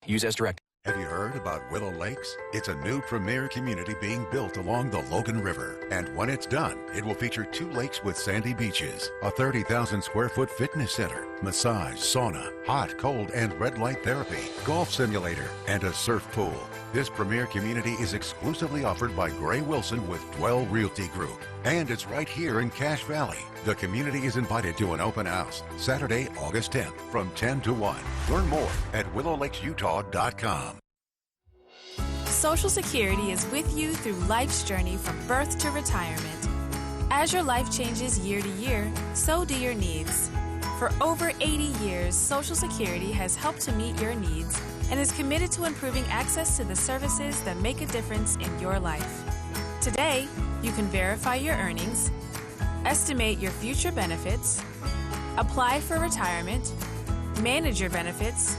Use as directed. Have you heard about Willow Lakes? It's a new premier community being built along the Logan River. And when it's done, it will feature 2 lakes with sandy beaches, a 30,000 square foot fitness center, massage, sauna, hot, cold, and red light therapy, golf simulator, and a surf pool. This premier community is exclusively offered by Gray Wilson with Dwell Realty Group. And it's right here in Cache Valley. The community is invited to an open house Saturday, August 10th from 10 to 1. Learn more at willowlakesutah.com. Social Security is with you through life's journey from birth to retirement. As your life changes year to year, so do your needs. For over 80 years, Social Security has helped to meet your needs and is committed to improving access to the services that make a difference in your life. Today, you can verify your earnings, estimate your future benefits, apply for retirement, manage your benefits,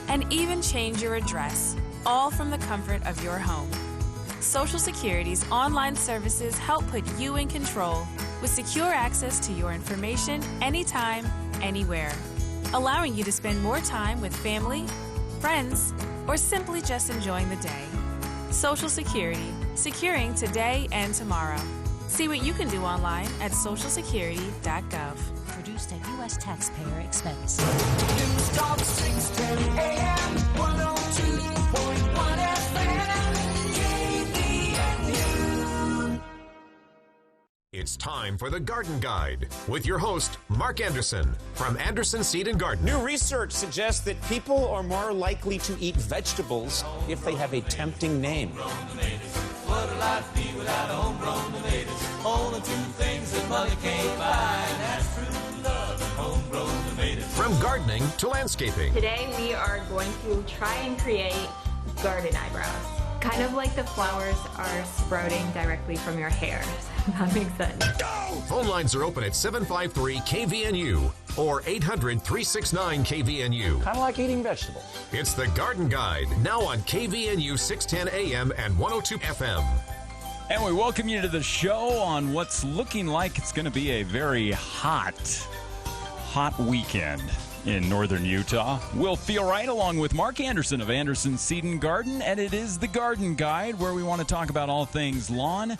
and even change your address, all from the comfort of your home. Social Security's online services help put you in control with secure access to your information anytime, anywhere, allowing you to spend more time with family, friends, or simply just enjoying the day. Social Security, securing today and tomorrow. See what you can do online at socialsecurity.gov. Produced at U.S. taxpayer expense. News Talk 610 AM, 102.1 FM, KVNU. It's time for the Garden Guide with your host, Mark Anderson from Anderson Seed and Garden. New research suggests that people are more likely to eat vegetables if they have a tempting name. What would life be without homegrown tomatoes? Only 2 things that money can't buy, and that's true love and homegrown tomatoes. From gardening to landscaping. Today we are going to try and create garden eyebrows. Kind of like the flowers are sprouting directly from your hair. That makes sense. Phone lines are open at 753-KVNU or 800-369-KVNU. Kind of like eating vegetables. It's the Garden Guide, now on KVNU 610 AM and 102 FM. And we welcome you to the show on what's looking like it's going to be a very hot weekend in northern Utah. We'll feel right along with Mark Anderson of Anderson Seed and Garden, and it is the Garden Guide where we want to talk about all things lawn,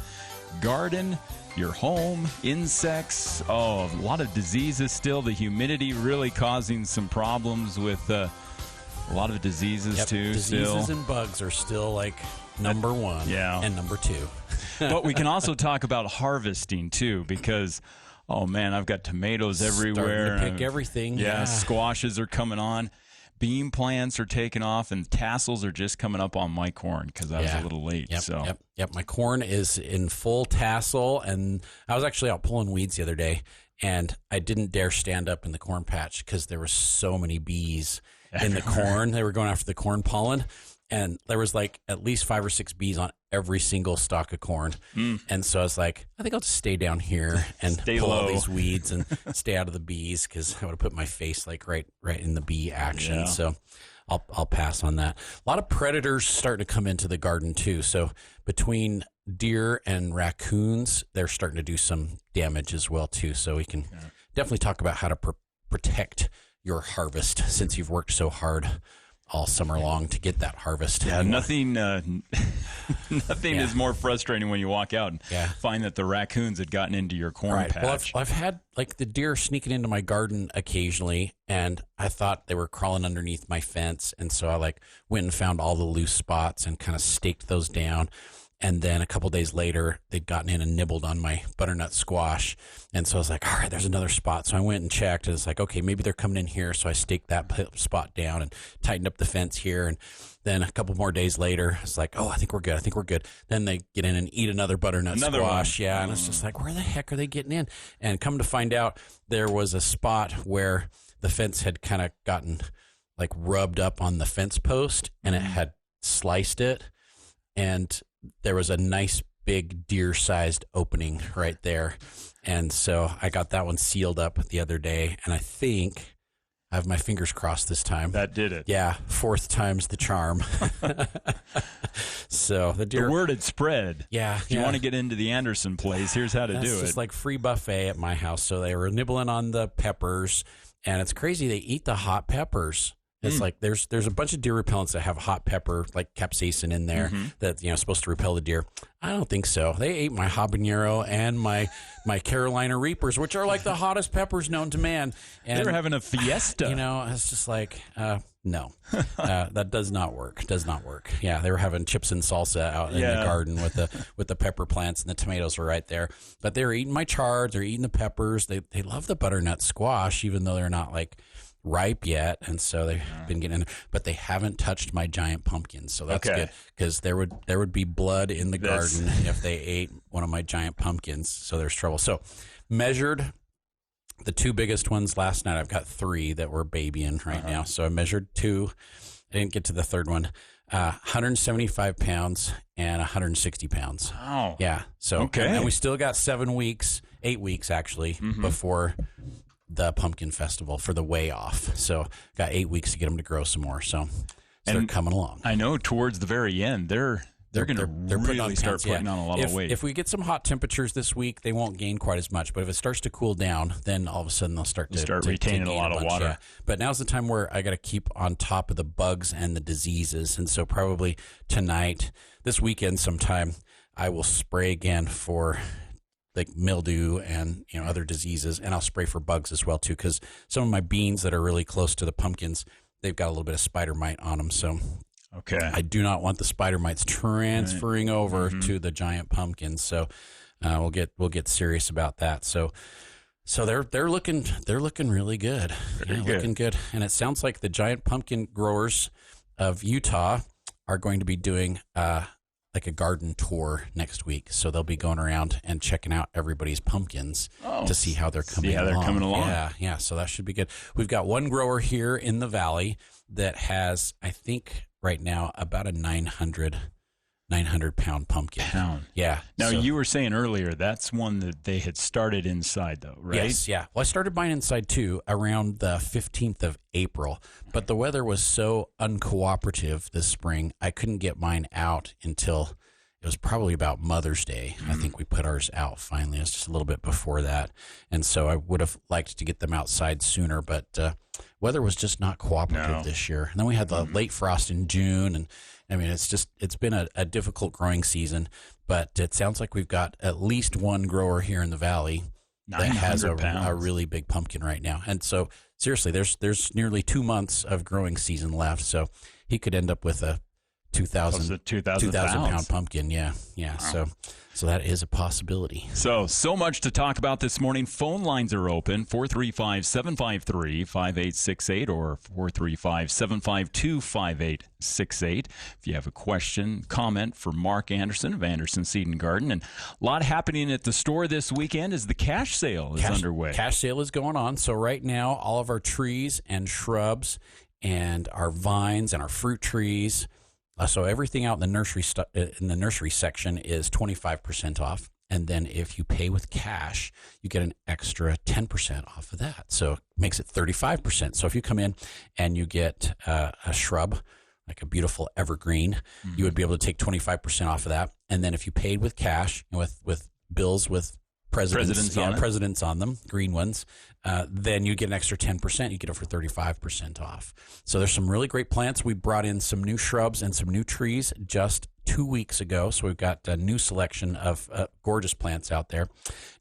garden, your home, insects, a lot of diseases still. The humidity really causing some problems with a lot of diseases too. Diseases and bugs are still like number 1 and number 2. But we can also talk about harvesting too, because oh man, I've got tomatoes everywhere. Starting to pick everything. Yeah, squashes are coming on. Bean plants are taking off, and tassels are just coming up on my corn because I was a little late. Yep. My corn is in full tassel, and I was actually out pulling weeds the other day, and I didn't dare stand up in the corn patch because there were so many bees in the corn. They were going after the corn pollen, and there was like at least 5 or 6 bees on every single stalk of corn. And so I was like, I think I'll just stay down here and pull all these weeds and stay out of the bees, because I would have put my face like right in the bee action. So I'll pass on that. A lot of predators starting to come into the garden too. So between deer and raccoons, they're starting to do some damage as well too. So we can definitely talk about how to protect your harvest, since you've worked so hard all summer long to get that harvest. Yeah, nothing is more frustrating when you walk out and find that the raccoons had gotten into your corn patch. Well, I've had like the deer sneaking into my garden occasionally, and I thought they were crawling underneath my fence, and so I like went and found all the loose spots and kind of staked those down. And then a couple days later, they'd gotten in and nibbled on my butternut squash. And so I was like, all right, there's another spot. So I went and checked, and it's like, okay, maybe they're coming in here. So I staked that spot down and tightened up the fence here. And then a couple more days later, it's like, oh, I think we're good. Then they get in and eat another butternut squash. Yeah, and it's just like, where the heck are they getting in? And come to find out, there was a spot where the fence had kind of gotten like rubbed up on the fence post, and it had sliced it. And there was a nice big deer-sized opening right there. And so I got that one sealed up the other day, and I think I have my fingers crossed this time. That did it. Yeah, 4th time's the charm. So the word had spread. Yeah. If you want to get into the Anderson place, here's how to do it. It's just like free buffet at my house. So they were nibbling on the peppers, and it's crazy. They eat the hot peppers. It's like there's a bunch of deer repellents that have hot pepper, like capsaicin in there, that supposed to repel the deer. I don't think so. They ate my habanero and my Carolina Reapers, which are like the hottest peppers known to man. And they were having a fiesta. It's just like no, that does not work. Does not work. Yeah, they were having chips and salsa out in the garden with the pepper plants, and the tomatoes were right there. But they were eating my chards. They're eating the peppers. They love the butternut squash, even though they're not like ripe yet, and so they've been getting in there, but they haven't touched my giant pumpkins, so that's good, because there would be blood in the garden if they ate one of my giant pumpkins, so there's trouble. So measured the two biggest ones last night. I've got 3 that we're babying right now, so I measured 2. I didn't get to the third one. 175 pounds and 160 pounds. Wow. Yeah, so and we still got 8 weeks actually, before the pumpkin festival for the weigh off. So got 8 weeks to get them to grow some more. So they're coming along. I know towards the very end, they're going to really start putting on a lot of weight. If we get some hot temperatures this week, they won't gain quite as much. But if it starts to cool down, then all of a sudden they'll start retaining a lot of water. Yeah. But now's the time where I got to keep on top of the bugs and the diseases. And so probably tonight, this weekend sometime, I will spray again for like mildew and other diseases, and I'll spray for bugs as well too, because some of my beans that are really close to the pumpkins, they've got a little bit of spider mite on them. So I do not want the spider mites transferring over to the giant pumpkins. So we'll get serious about that. So they're looking really good. Looking good. And it sounds like the giant pumpkin growers of Utah are going to be doing like a garden tour next week, so they'll be going around and checking out everybody's pumpkins to see how they're coming along. Yeah, so that should be good. We've got one grower here in the valley that has, I think, right now about a 900 pound pumpkin. Yeah. Now, you were saying earlier that's one that they had started inside, though, right? Yes, yeah. Well, I started mine inside, too, around the 15th of April. But the weather was so uncooperative this spring, I couldn't get mine out until it was probably about Mother's Day. I think we put ours out finally. It was just a little bit before that. And so I would have liked to get them outside sooner, but weather was just not cooperative this year. And then we had the late frost in June, and I mean, it's been a difficult growing season, but it sounds like we've got at least one grower here in the valley that has a really big pumpkin right now. And so seriously, there's nearly 2 months of growing season left. So he could end up with a 2,000 pound pumpkin. Yeah. Wow. So that is a possibility. So much to talk about this morning. Phone lines are open, 435-753-5868 or 435-752-5868. If you have a question, comment for Mark Anderson of Anderson Seed and Garden. And a lot happening at the store this weekend as the cash sale is underway. Cash sale is going on. So right now, all of our trees and shrubs and our vines and our fruit trees, so everything out in the nursery section is 25% off. And then if you pay with cash, you get an extra 10% off of that. So it makes it 35%. So if you come in and you get a shrub, like a beautiful evergreen, you would be able to take 25% off of that. And then if you paid with cash, with bills with presidents on them, green ones, then you get an extra 10%. You get it for 35% off. So there's some really great plants. We brought in some new shrubs and some new trees just 2 weeks ago. So we've got a new selection of gorgeous plants out there.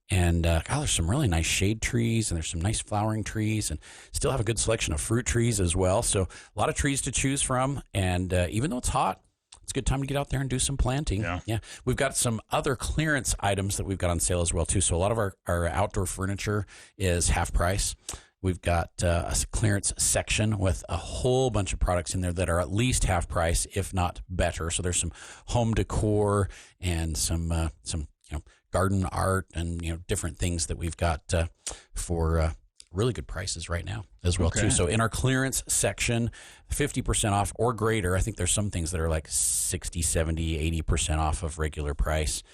And there's some really nice shade trees, and there's some nice flowering trees, and still have a good selection of fruit trees as well. So a lot of trees to choose from. And even though it's hot, it's a good time to get out there and do some planting. Yeah. We've got some other clearance items that we've got on sale as well, too. So a lot of our outdoor furniture is half price. We've got a clearance section with a whole bunch of products in there that are at least half price, if not better. So there's some home decor and some garden art and different things that we've got for really good prices right now as well, too. So in our clearance section, 50% off or greater. I think there's some things that are like 60, 70, 80% off of regular price.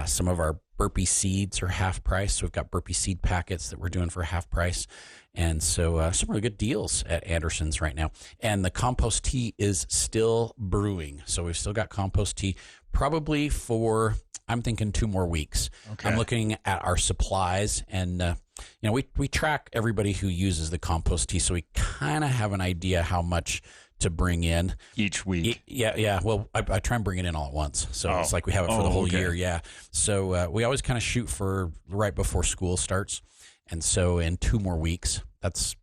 Some of our burpee seeds are half price. So we've got burpee seed packets that we're doing for half price. And so some really good deals at Anderson's right now. And the compost tea is still brewing. So we've still got compost tea probably for I'm thinking 2 more weeks. Okay. I'm looking at our supplies, and we track everybody who uses the compost tea, so we kind of have an idea how much to bring in each week. Yeah. Well, I try and bring it in all at once, so it's like we have it for the whole year. Yeah. So we always kind of shoot for right before school starts, and so in 2 more weeks, that's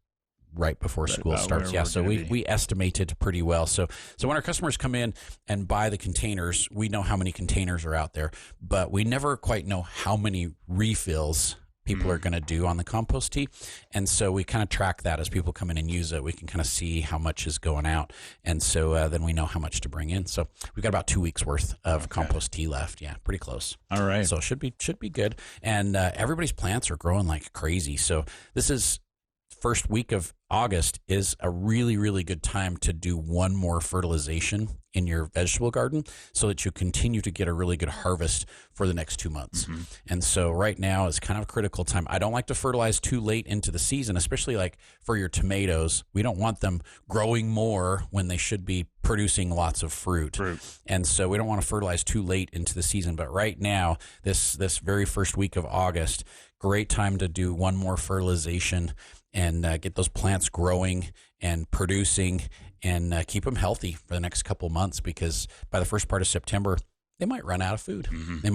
right before school starts. Yeah. So we estimated pretty well. So when our customers come in and buy the containers, we know how many containers are out there, but we never quite know how many refills people are going to do on the compost tea. And so we kind of track that as people come in and use it. We can kind of see how much is going out. And so then we know how much to bring in. So we've got about 2 weeks worth of compost tea left. Yeah, pretty close. All right. So it should be good. And everybody's plants are growing like crazy. So this is first week of August is a really, really good time to do one more fertilization in your vegetable garden so that you continue to get a really good harvest for the next 2 months. Mm-hmm. And so right now is kind of a critical time. I don't like to fertilize too late into the season, especially like for your tomatoes. We don't want them growing more when they should be producing lots of fruit. And so we don't want to fertilize too late into the season. But right now, this very first week of August, great time to do one more fertilization and get those plants growing and producing and keep them healthy for the next couple months, because by the first part of September, they might run out of food. Mm-hmm. They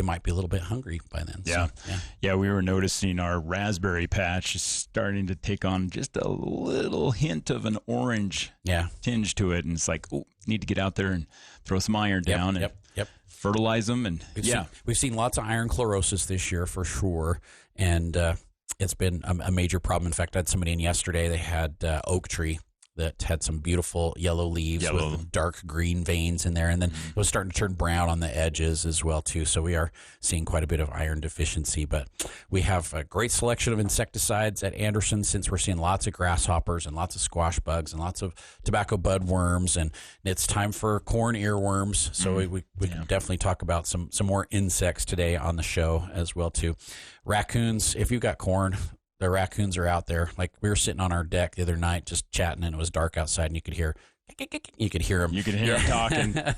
might be a little bit hungry by then. Yeah. So, yeah, we were noticing our raspberry patch is starting to take on just a little hint of an orange tinge to it. And it's like, need to get out there and throw some iron down and fertilize them. And we've seen lots of iron chlorosis this year for sure. And it's been a major problem. In fact, I had somebody in yesterday. They had oak tree that had some beautiful yellow leaves with dark green veins in there. And then it was starting to turn brown on the edges as well, too. So we are seeing quite a bit of iron deficiency. But we have a great selection of insecticides at Anderson, since we're seeing lots of grasshoppers and lots of squash bugs and lots of tobacco budworms. And it's time for corn earworms. So we can definitely talk about some more insects today on the show as well, too. Raccoons, if you've got corn, the raccoons are out there. Like, we were sitting on our deck the other night just chatting, and it was dark outside, and you could hear them. You could hear them talking. And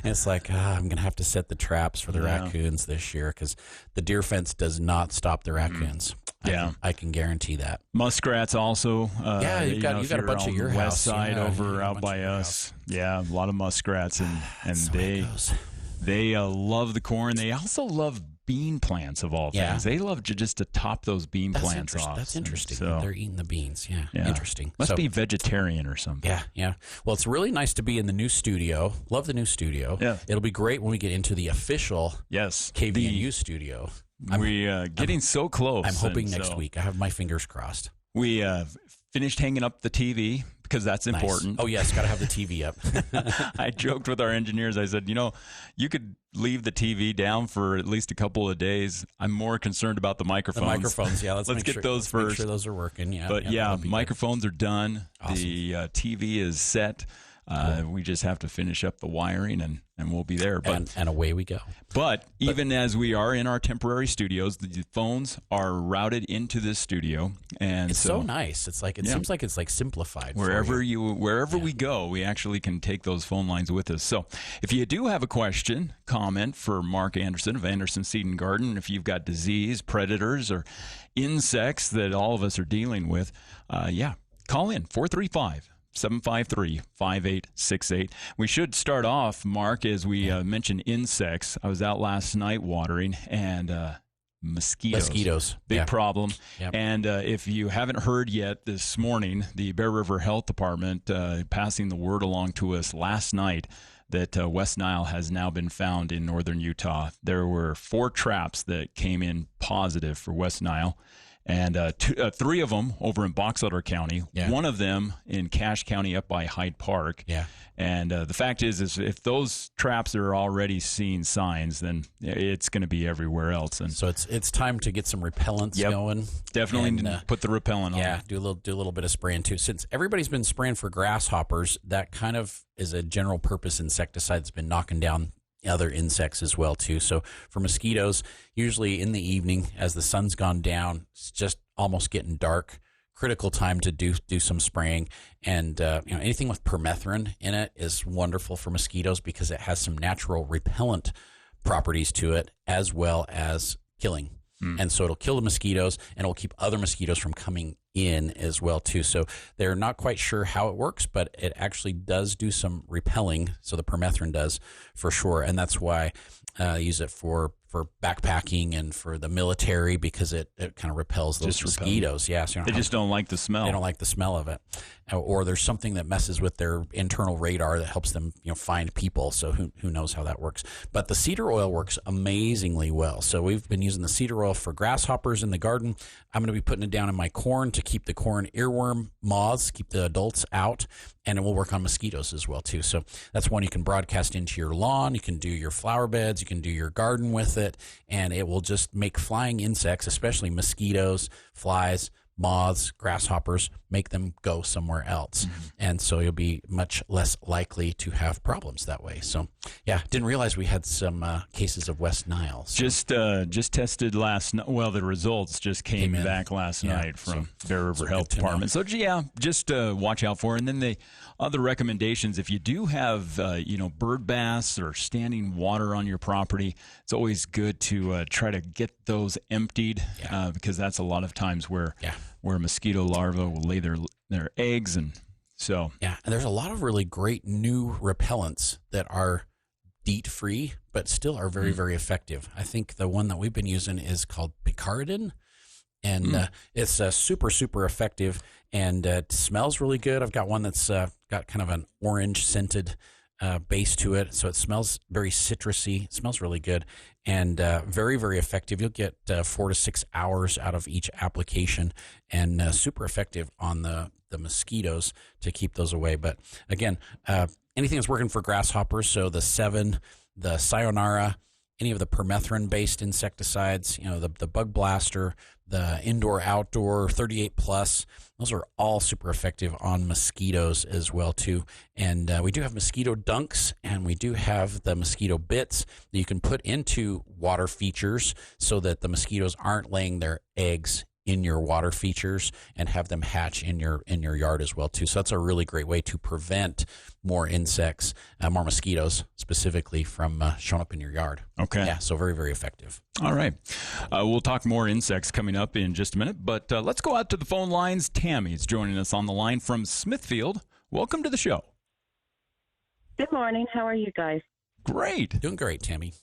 it's like, I'm going to have to set the traps for the raccoons this year, because the deer fence does not stop the raccoons. I can guarantee that. Muskrats also. You've got a bunch at your west house. side over out by us. Yeah, a lot of muskrats, and they love the corn. They also love bean plants of all things. They love just to top those bean plants off. That's interesting. So, they're eating the beans. Yeah. Interesting. Must be vegetarian or something. Yeah. Well, it's really nice to be in the new studio. Love the new studio. Yeah. It'll be great when we get into the official KVNU studio. We're getting so close. I'm hoping next week. I have my fingers crossed. We finished hanging up the TV, because that's important. Oh, yes, got to have the TV up. I joked with our engineers. I said, you could leave the TV down for at least a couple of days. I'm more concerned about the microphones. The microphones, yeah. Let's get those first. Make sure those are working, yeah. But microphones are done. Awesome. The TV is set. We just have to finish up the wiring, and we'll be there. But, and away we go. But even as we are in our temporary studios, the phones are routed into this studio, and it's so nice. It's like seems like it's like simplified. Wherever we go, we actually can take those phone lines with us. So if you do have a question, comment for Mark Anderson of Anderson Seed and Garden, if you've got disease, predators, or insects that all of us are dealing with, call in 435-753-5868. We should start off, Mark, as we mentioned insects. I was out last night watering, and mosquitoes. Big problem. Yep. And if you haven't heard yet, this morning, the Bear River Health Department passing the word along to us last night that West Nile has now been found in northern Utah. There were 4 traps that came in positive for West Nile. And 3 of them over in Box Elder County, one of them in Cache County up by Hyde Park. Yeah. And the fact is if those traps are already seeing signs, then it's going to be everywhere else. And so it's time to get some repellents going. Definitely need to put the repellent on. Yeah, do a little bit of spraying too. Since everybody's been spraying for grasshoppers, that kind of is a general purpose insecticide that's been knocking down other insects as well too. So for mosquitoes, usually in the evening as the sun's gone down, it's just almost getting dark, critical time to do some spraying. And anything with permethrin in it is wonderful for mosquitoes, because it has some natural repellent properties to it as well as killing. And so it'll kill the mosquitoes, and it'll keep other mosquitoes from coming in as well too. So they're not quite sure how it works, but it actually does do some repelling. So the permethrin does for sure, and that's why I use it for backpacking and for the military, because it kind of repels those mosquitoes. Yeah, so they just don't like the smell. They don't like the smell of it, or there's something that messes with their internal radar that helps them, find people. So who knows how that works? But the cedar oil works amazingly well. So we've been using the cedar oil for grasshoppers in the garden. I'm going to be putting it down in my corn to keep the corn earworm moths, keep the adults out, and it will work on mosquitoes as well too. So that's one you can broadcast into your lawn. You can do your flower beds. You can do your garden with it, and it will just make flying insects, especially mosquitoes, flies, moths, grasshoppers, make them go somewhere else. And so you'll be much less likely to have problems that way. So, yeah, didn't realize we had some cases of West Nile. So. Just tested last night. Well, the results just came back last night from Bear River Health Department. So, yeah, just watch out for it. And then the other recommendations, if you do have, bird baths or standing water on your property, it's always good to try to get those emptied because that's a lot of times where mosquito larvae will lay their eggs. And so and there's a lot of really great new repellents that are DEET-free, but still are very, very effective. I think the one that we've been using is called picaridin, and it's super, super effective, and it smells really good. I've got one that's got kind of an orange scented base to it, so it smells very citrusy. It smells really good, and very, very effective. You'll get 4 to 6 hours out of each application, and super effective on the mosquitoes to keep those away. But again, anything that's working for grasshoppers, so the 7, the Sayonara, any of the permethrin-based insecticides, the Bug Blaster, the indoor-outdoor 38 plus, those are all super effective on mosquitoes as well too. And we do have mosquito dunks, and we do have the mosquito bits that you can put into water features so that the mosquitoes aren't laying their eggs in your water features and have them hatch in your yard as well too. So that's a really great way to prevent more insects, more mosquitoes specifically from showing up in your yard. Okay. Yeah, so very, very effective. All right. We'll talk more insects coming up in just a minute, but let's go out to the phone lines. Tammy's joining us on the line from Smithfield. Welcome to the show. Good morning. How are you guys? Great. Doing great, Tammy.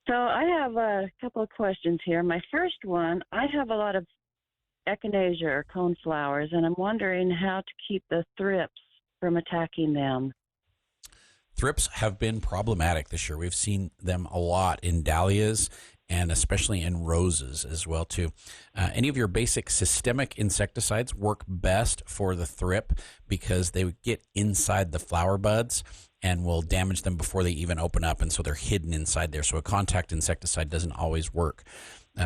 So I have a couple of questions here. My first one, I have a lot of echinacea or coneflowers, and I'm wondering how to keep the thrips from attacking them. Thrips have been problematic this year. We've seen them a lot in dahlias and especially in roses as well too. Any of your basic systemic insecticides work best for the thrip because they get inside the flower buds and will damage them before they even open up, and so they're hidden inside there. So a contact insecticide doesn't always work.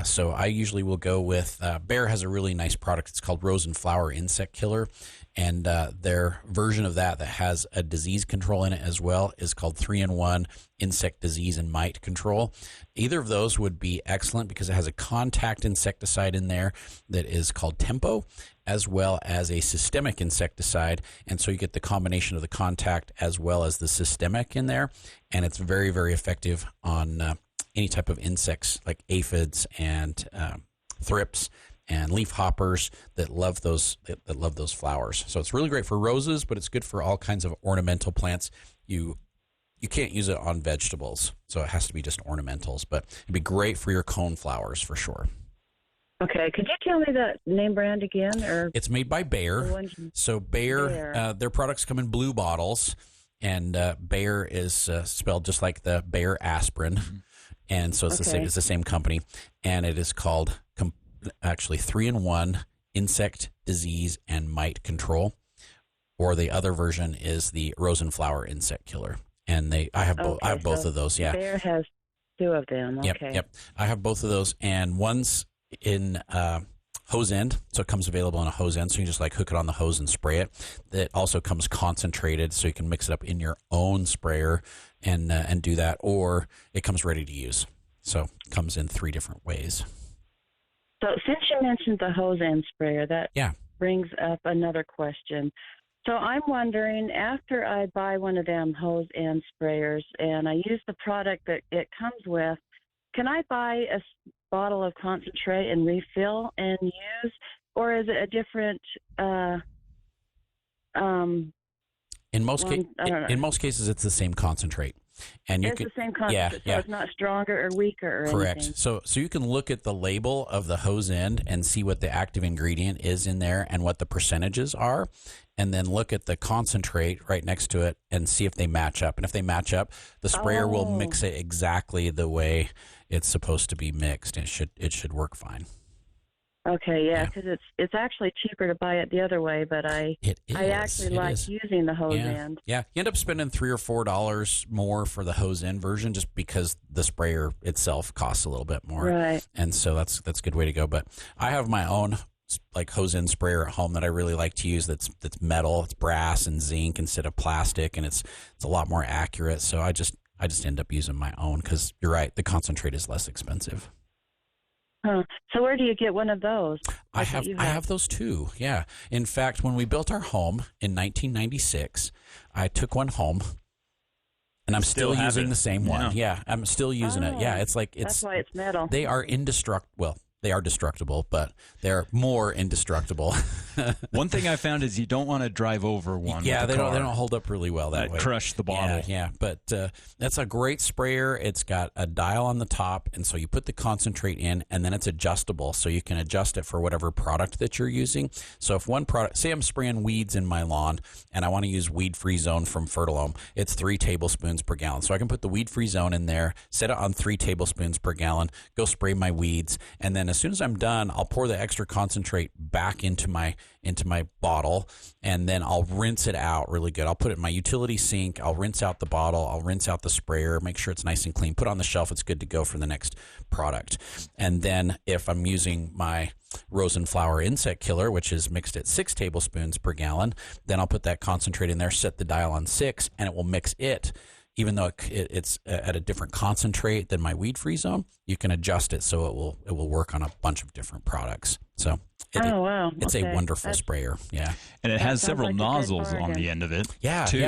So I usually will go with Bayer has a really nice product. It's called Rose and Flower Insect Killer, and their version of that has a disease control in it as well is called 3-in-1 Insect Disease and Mite Control. Either of those would be excellent because it has a contact insecticide in there that is called Tempo, as well as a systemic insecticide, and so you get the combination of the contact as well as the systemic in there, and it's very, very effective on any type of insects like aphids and thrips and leaf hoppers that love those flowers. So it's really great for roses, but it's good for all kinds of ornamental plants. You can't use it on vegetables, so it has to be just ornamentals, but it'd be great for your cone flowers for sure. Okay, could you tell me the name brand again? Or it's made by Bayer. So Bayer. Their products come in blue bottles, and Bayer is spelled just like the Bayer aspirin, and so it's the same. It's the same company, and it is called actually 3-in-1 Insect Disease and Mite Control, or the other version is the Rose and Flower Insect Killer, and I have both of those. Yeah, Bayer has 2 of them. Okay. Yep. I have both of those, and one's in hose end, so it comes available in a hose end, so you can just hook it on the hose and spray it. It also comes concentrated, so you can mix it up in your own sprayer and do that, or it comes ready to use. So it comes in 3 different ways. So since you mentioned the hose end sprayer, that brings up another question. So I'm wondering, after I buy one of them hose end sprayers and I use the product that it comes with, can I buy a bottle of concentrate and refill and use, or is it a different? In most cases, it's the same concentrate, and it's the same concentrate, so it's not stronger or weaker or correct. anything. So you can look at the label of the hose end and see what the active ingredient is in there and what the percentages are, and then look at the concentrate right next to it and see if they match up. And if they match up, the sprayer will mix it exactly the way it's supposed to be mixed. It should work fine. Okay, because it's actually cheaper to buy it the other way, but I actually like using the hose end. Yeah, you end up spending $3 or $4 more for the hose end version just because the sprayer itself costs a little bit more. Right. And so that's a good way to go. But I have my own like hose end sprayer at home that I really like to use. That's metal, it's brass and zinc instead of plastic, and it's a lot more accurate. So I just end up using my own because you're right, the concentrate is less expensive. So where do you get one of those? I have those too. Yeah. In fact, when we built our home in 1996, I took one home, and I'm still using the same one. Yeah, I'm still using it. Yeah, that's why it's metal. They are indestructible. They are destructible, but they're more indestructible. One thing I found is you don't want to drive over one. Yeah, they don't hold up really well that way. Crush the bottle. Yeah. But that's a great sprayer. It's got a dial on the top, and so you put the concentrate in, and then it's adjustable, so you can adjust it for whatever product that you're using. So if one product, say I'm spraying weeds in my lawn, and I want to use weed-free zone from Fertilome, it's 3 tablespoons per gallon. So I can put the weed-free zone in there, set it on 3 tablespoons per gallon, go spray my weeds, and then as soon as I'm done, I'll pour the extra concentrate back into my bottle, and then I'll rinse it out really good. I'll put it in my utility sink. I'll rinse out the bottle. I'll rinse out the sprayer, make sure it's nice and clean. Put it on the shelf. It's good to go for the next product. And then if I'm using my rose and flower insect killer, which is mixed at 6 tablespoons per gallon, then I'll put that concentrate in there, set the dial on 6, and it will mix it. Even though it's at a different concentrate than my weed-free zone, you can adjust it so it will work on a bunch of different products. So it's a wonderful sprayer. Yeah, and it has several nozzles on the end of it.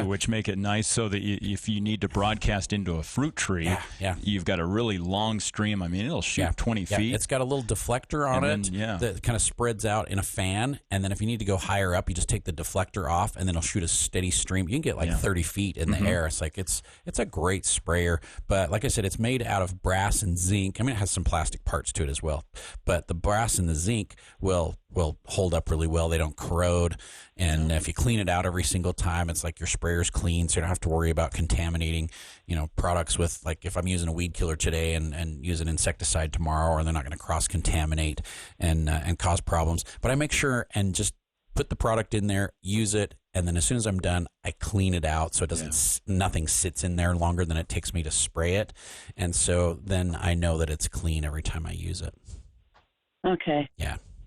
Which make it nice so that if you need to broadcast into a fruit tree, you've got a really long stream. I mean, it'll shoot 20 feet. It's got a little deflector on it that kind of spreads out in a fan, and then if you need to go higher up, you just take the deflector off, and then it'll shoot a steady stream. You can get like 30 feet in the air. It's like it's a great sprayer, but like I said, it's made out of brass and zinc. I mean, it has some plastic parts to it as well, but the brass and the zinc will hold up really well. They don't corrode, and if you clean it out every single time, it's like your sprayer's clean, so you don't have to worry about contaminating, products with, like, if I'm using a weed killer today and use an insecticide tomorrow, or they're not going to cross contaminate and cause problems. But I make sure and just put the product in there, use it, and then as soon as I'm done, I clean it out so it doesn't nothing sits in there longer than it takes me to spray it, and so then I know that it's clean every time I use it. Okay.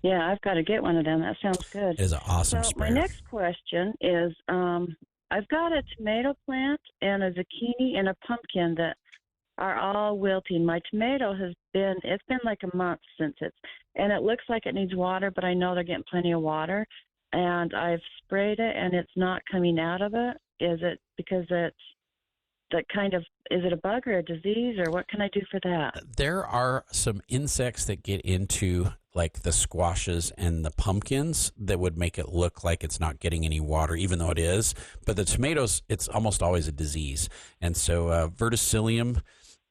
Yeah, I've got to get one of them. That sounds good. It is an awesome sprayer. My next question is, I've got a tomato plant and a zucchini and a pumpkin that are all wilting. My tomato it's been like a month since and it looks like it needs water, but I know they're getting plenty of water. And I've sprayed it, and it's not coming out of it. Is it because is it a bug or a disease, or what can I do for that? There are some insects that get into like the squashes and the pumpkins that would make it look like it's not getting any water, even though it is. But the tomatoes, it's almost always a disease. And so verticillium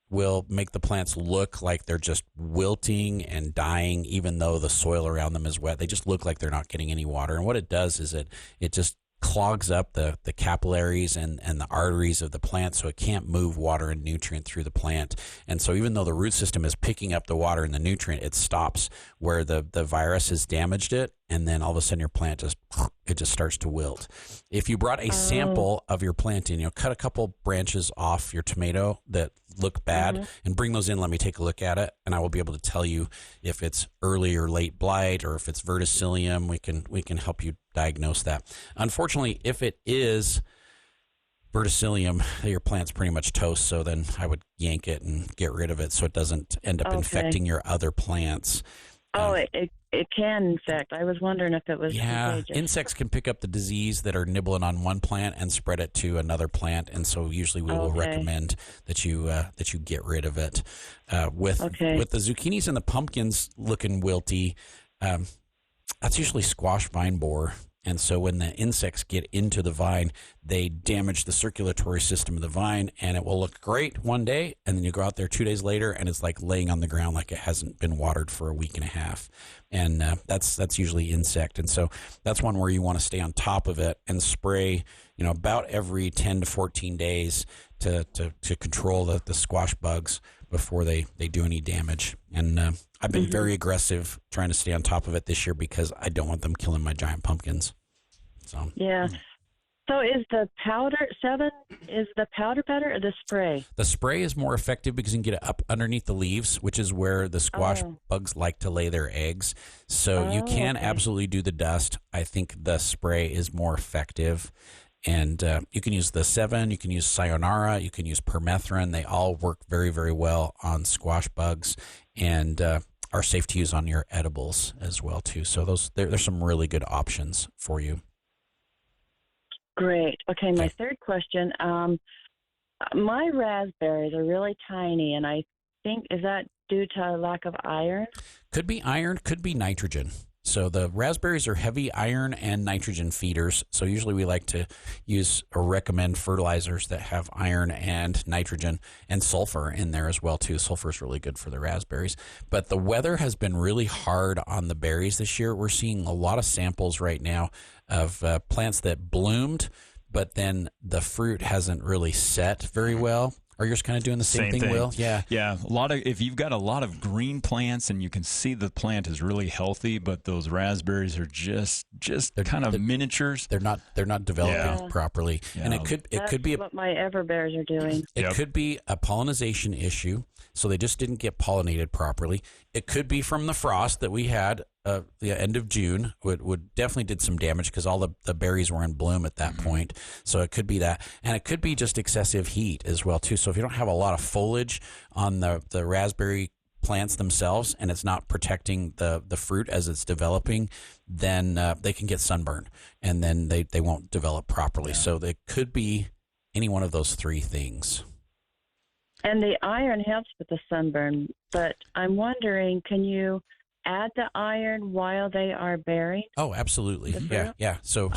will make the plants look like they're just wilting and dying, even though the soil around them is wet. They just look like they're not getting any water. And what it does is it just clogs up the capillaries and the arteries of the plant, so it can't move water and nutrient through the plant. And so even though the root system is picking up the water and the nutrient, it stops where the virus has damaged it, and then all of a sudden your plant just starts to wilt. If you brought a sample of your plant in, cut a couple branches off your tomato that look bad and bring those in, let me take a look at it, and I will be able to tell you if it's early or late blight or if it's verticillium. We can help you diagnose that. Unfortunately, if it is verticillium, your plant's pretty much toast, so then I would yank it and get rid of it so it doesn't end up infecting your other plants. Oh, it can infect. I was wondering if it was contagious. Insects can pick up the disease that are nibbling on one plant and spread it to another plant, and so usually we will recommend that you get rid of it. With the zucchinis and the pumpkins looking wilty, that's usually squash vine borer. And so when the insects get into the vine, they damage the circulatory system of the vine, and it will look great one day, and then you go out there 2 days later, and it's like laying on the ground like it hasn't been watered for a week and a half. And that's usually insect. And so that's one where you want to stay on top of it and spray, about every 10 to 14 days to control the squash bugs before they do any damage. And I've been very aggressive trying to stay on top of it this year because I don't want them killing my giant pumpkins. So So is the powder better or the spray? The spray is more effective because you can get it up underneath the leaves, which is where the squash bugs like to lay their eggs. So you can absolutely do the dust. I think the spray is more effective. And you can use the 7, you can use Sayonara, you can use permethrin. They all work very, very well on squash bugs and are safe to use on your edibles as well, too. So there's some really good options for you. Great. Okay, my third question. My raspberries are really tiny, and I think, is that due to a lack of iron? Could be iron, could be nitrogen. So the raspberries are heavy iron and nitrogen feeders. So usually we like to use or recommend fertilizers that have iron and nitrogen and sulfur in there as well too. Sulfur is really good for the raspberries. But the weather has been really hard on the berries this year. We're seeing a lot of samples right now of plants that bloomed, but then the fruit hasn't really set very well. Are yours kind of doing the same thing, Will? Yeah. Yeah. If you've got a lot of green plants and you can see the plant is really healthy, but those raspberries are just kind of miniatures. They're not developing properly. Yeah. And it could be what my everbears are doing. It could be a pollination issue, so they just didn't get pollinated properly. It could be from the frost that we had the end of June would definitely did some damage because all the berries were in bloom at that point. So it could be that. And it could be just excessive heat as well, too. So if you don't have a lot of foliage on the raspberry plants themselves and it's not protecting the fruit as it's developing, then they can get sunburn and then they won't develop properly. So they could be any one of those three things. And the iron helps with the sunburn, but I'm wondering, can you add the iron while they are bearing? Oh, absolutely. Yeah. So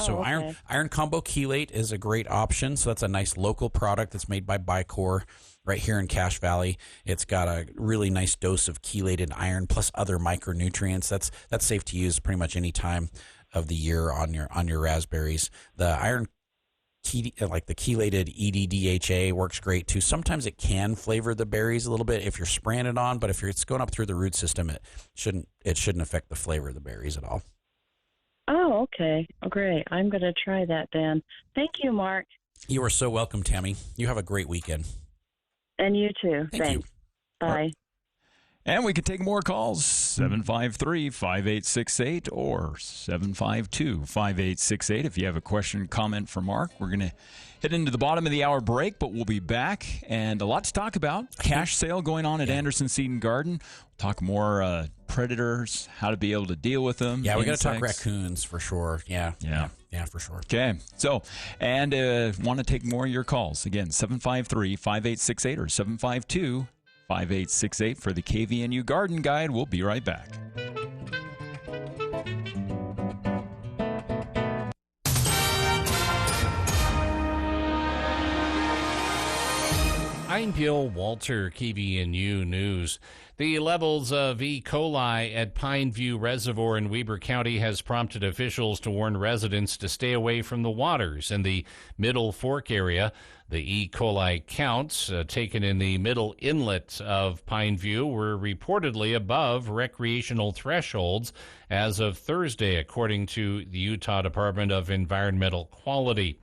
iron combo chelate is a great option. So that's a nice local product that's made by Bicor right here in Cache Valley. It's got a really nice dose of chelated iron plus other micronutrients. That's safe to use pretty much any time of the year on your raspberries. The iron like the chelated EDDHA works great too. Sometimes it can flavor the berries a little bit if you're spraying it on, but if it's going up through the root system, it shouldn't affect the flavor of the berries at all. Oh, okay. Oh, great. I'm going to try that then. Thank you, Mark. You are so welcome, Tammy. You have a great weekend. And you too. Thanks. You. Bye. And we can take more calls, 753-5868 or 752-5868. If you have a question, comment for Mark, we're going to head into the bottom of the hour break, but we'll be back. And a lot to talk about. Cash sale going on at Anderson Seed and Garden. We'll talk more predators, how to be able to deal with them. Yeah, we're going to talk raccoons for sure. Yeah, for sure. Okay. So, and want to take more of your calls. Again, 753-5868 or 752-5868 for the KVNU Garden Guide. We'll be right back. I'm Bill Walter, KVNU News. The levels of E. coli at Pineview Reservoir in Weber County has prompted officials to warn residents to stay away from the waters in the Middle Fork area. The E. coli counts taken in the middle inlet of Pineview were reportedly above recreational thresholds as of Thursday, according to the Utah Department of Environmental Quality.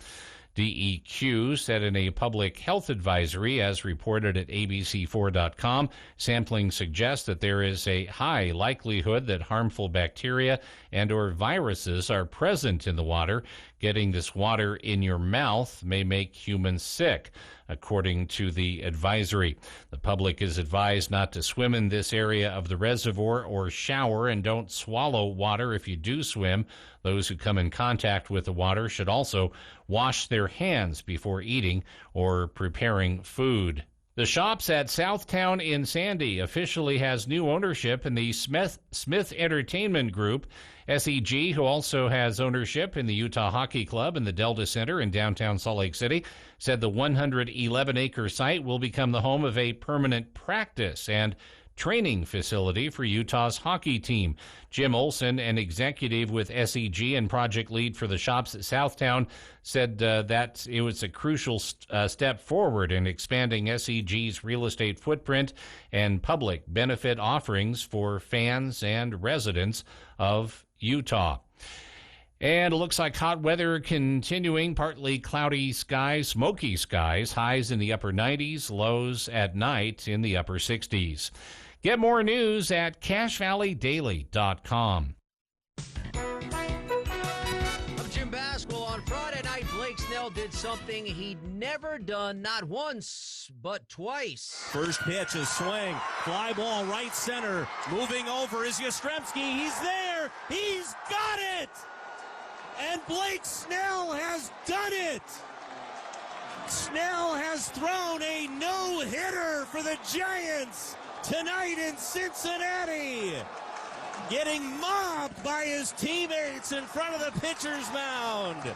DEQ said in a public health advisory, as reported at abc4.com, sampling suggests that there is a high likelihood that harmful bacteria and or viruses are present in the water, Getting this water in your mouth may make humans sick, according to the advisory. The public is advised not to swim in this area of the reservoir or shower, and don't swallow water if you do swim. Those who come in contact with the water should also wash their hands before eating or preparing food. The Shops at Southtown in Sandy officially has new ownership in the Smith Entertainment Group. SEG, who also has ownership in the Utah Hockey Club and the Delta Center in downtown Salt Lake City, said the 111-acre site will become the home of a permanent practice and training facility for Utah's hockey team. Jim Olson, an executive with SEG and project lead for the Shops at Southtown, said that it was a crucial step forward in expanding SEG's real estate footprint and public benefit offerings for fans and residents of Utah. And it looks like hot weather continuing, partly cloudy skies, smoky skies, highs in the upper 90s, lows at night in the upper 60s. Get more news at CashValleyDaily.com. I'm Jim Basquill. On Friday night, Blake Snell did something he'd never done, not once, but twice. First pitch, a swing, fly ball right center. Moving over is Yastrzemski. He's there. He's got it. And Blake Snell has done it. Snell has thrown a no-hitter for the Giants tonight in Cincinnati, getting mobbed by his teammates in front of the pitcher's mound.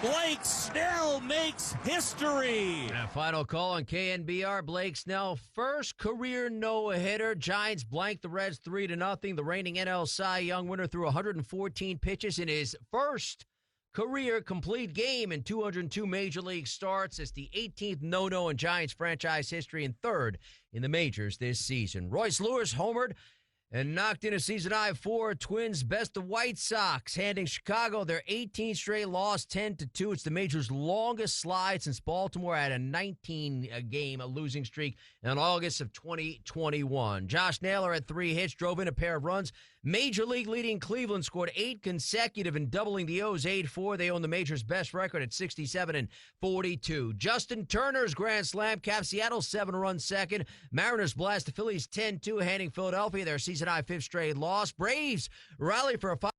Blake Snell makes history. And a final call on KNBR. Blake Snell, first career no-hitter. Giants blanked the Reds 3-0. The reigning NL Cy Young winner threw 114 pitches in his first career complete game in 202 Major League starts. It's the 18th no-no in Giants franchise history and third in the majors this season. Royce Lewis homered and knocked in a season-high 4. Twins best the White Sox, handing Chicago their 18th straight loss, 10-2. It's the major's longest slide since Baltimore had a 19-game losing streak in August of 2021. Josh Naylor had 3 hits, drove in a pair of runs. Major League leading Cleveland scored 8 consecutive and doubling the O's 8-4. They own the major's best record at 67-42. Justin Turner's grand slam capped Seattle's 7-run second. Mariners blast the Phillies 10-2, handing Philadelphia their season-high 5th straight loss. Braves rally for a 5.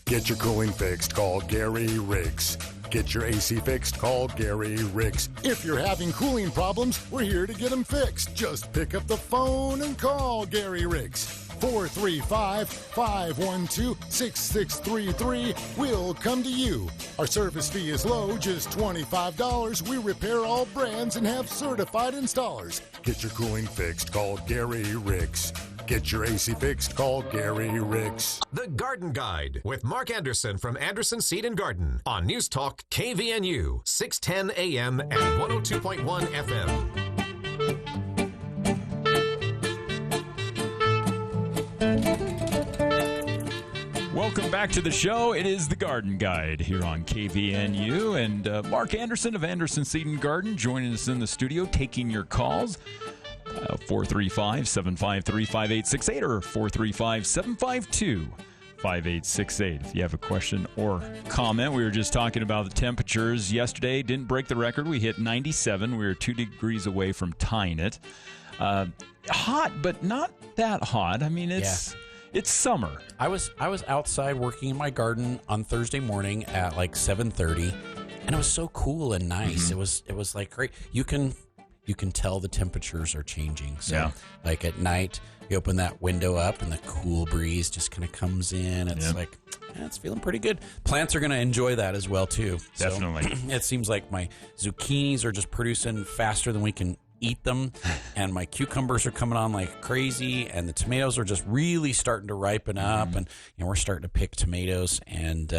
Get your cooling fixed, call Gary Riggs. Get your AC fixed, call Gary Riggs. If you're having cooling problems, we're here to get them fixed. Just pick up the phone and call Gary Riggs. 435-512-6633. We'll come to you. Our service fee is low, just $25. We repair all brands and have certified installers. Get your cooling fixed, call Gary Riggs. Get your AC fixed, call Gary Riggs. The Garden Guide with Mark Anderson from Anderson Seed and Garden on News Talk KVNU, 610 AM and 102.1 FM. Welcome back to the show. It is the Garden Guide here on KVNU, and Mark Anderson of Anderson Seed and Garden joining us in the studio, taking your calls. 435-753-5868 or 435-752-5868. If you have a question or comment, we were just talking about the temperatures yesterday. Didn't break the record. We hit 97. We were 2 degrees away from tying it. Hot, but not that hot. I mean, it's summer. I was outside working in my garden on Thursday morning at like 7:30, and it was so cool and nice. Mm-hmm. It was like great. You can tell the temperatures are changing. So, like at night, you open that window up and the cool breeze just kind of comes in. It's like, it's feeling pretty good. Plants are going to enjoy that as well, too. Definitely. So, it seems like my zucchinis are just producing faster than we can eat them, and my cucumbers are coming on like crazy, and the tomatoes are just really starting to ripen up, and we're starting to pick tomatoes, and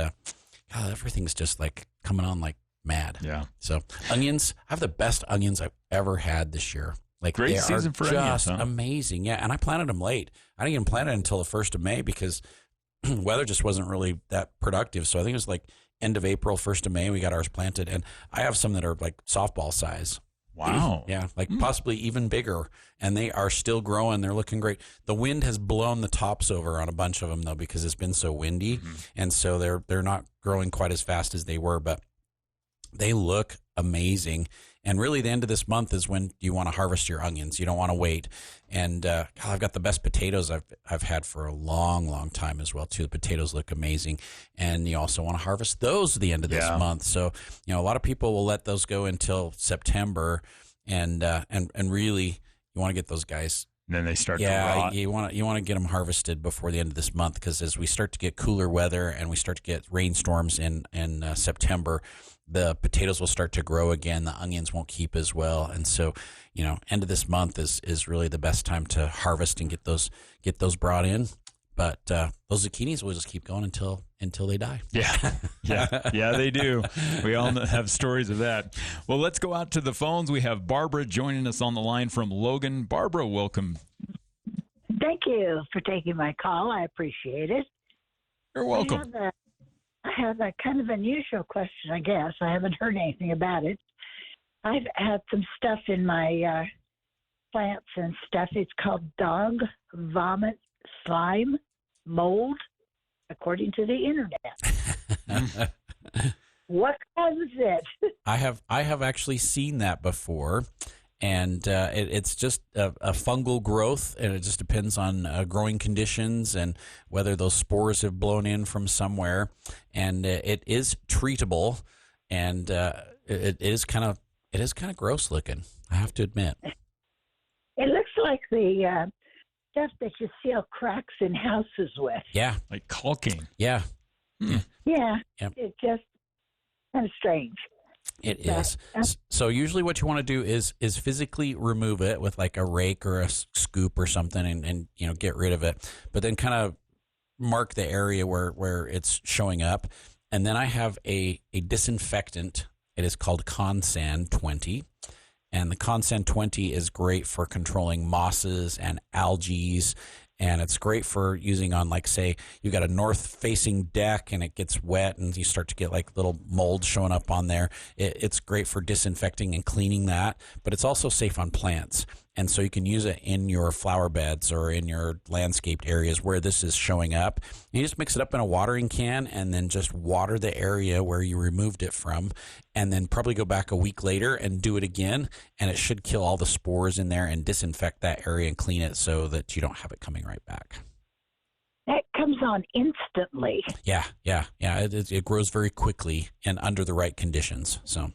everything's just like coming on like mad. Yeah. So onions, I have the best onions I've ever had this year. Like great season for onions, huh? Amazing. Yeah, and I planted them late. I didn't even plant it until the 1st of May because weather just wasn't really that productive. So I think it was like end of April, 1st of May, we got ours planted, and I have some that are like softball size. Wow. Yeah, like possibly even bigger. And they are still growing. They're looking great. The wind has blown the tops over on a bunch of them, though, because it's been so windy. And so they're not growing quite as fast as they were, but they look amazing. And really, the end of this month is when you want to harvest your onions. You don't want to wait. And I've got the best potatoes I've had for a long, long time as well, too. The potatoes look amazing. And you also want to harvest those at the end of this month. So, a lot of people will let those go until September. And really, you want to get those guys. And then they start to rot. you want to get them harvested before the end of this month, because as we start to get cooler weather and we start to get rainstorms in September, the potatoes will start to grow again. The onions won't keep as well, and so end of this month is really the best time to harvest and get those brought in. But those zucchinis will just keep going until they die. Yeah, they do. We all have stories of that. Well, let's go out to the phones. We have Barbara joining us on the line from Logan. Barbara, welcome. Thank you for taking my call. I appreciate it. You're welcome. I have a kind of unusual question, I guess. I haven't heard anything about it. I've had some stuff in my plants and stuff. It's called dog vomit slime mold, according to the internet. What causes it? I have actually seen that before, and it's just a fungal growth, and it just depends on growing conditions and whether those spores have blown in from somewhere. And it is treatable, and it is kind of gross looking, I have to admit. It looks like the stuff that you seal cracks in houses with. Yeah. Like caulking. Yeah. Yeah. Yep. It's just kind of strange. It is. So usually what you want to do is physically remove it with like a rake or a scoop or something and get rid of it. But then kind of mark the area where it's showing up. And then I have a disinfectant. It is called Consan 20. And the Consan 20 is great for controlling mosses and algae, and it's great for using on, like, say, you got a north-facing deck and it gets wet and you start to get like little mold showing up on there. It's great for disinfecting and cleaning that, but it's also safe on plants. And so you can use it in your flower beds or in your landscaped areas where this is showing up. You just mix it up in a watering can and then just water the area where you removed it from, and then probably go back a week later and do it again, and it should kill all the spores in there and disinfect that area and clean it so that you don't have it coming right back. That comes on instantly. Yeah. It grows very quickly and under the right conditions. So.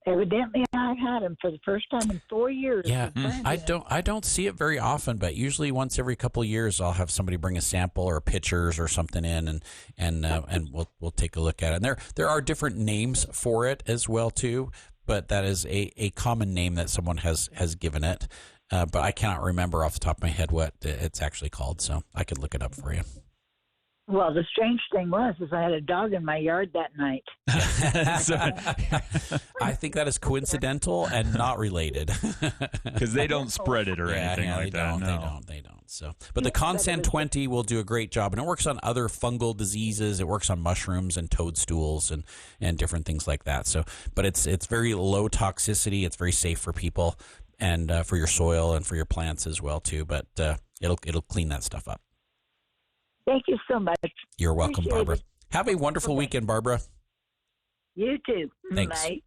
Evidently, I've had them for the first time in 4 years. Yeah, I don't see it very often, but usually once every couple of years, I'll have somebody bring a sample or pictures or something in, and we'll take a look at it. And there are different names for it as well too, but that is a common name that someone has given it. But I cannot remember off the top of my head what it's actually called, so I could look it up for you. Well, the strange thing was I had a dog in my yard that night. I think that is coincidental and not related. Because they don't spread it or anything like that. They don't. So, but the Consan 20 will do a great job, and it works on other fungal diseases. It works on mushrooms and toadstools and different things like that. So, but it's very low toxicity. It's very safe for people and for your soil and for your plants as well too. But it'll clean that stuff up. Thank you so much. You're welcome, Barbara. Have a wonderful weekend, Barbara. You too. Thanks. Bye.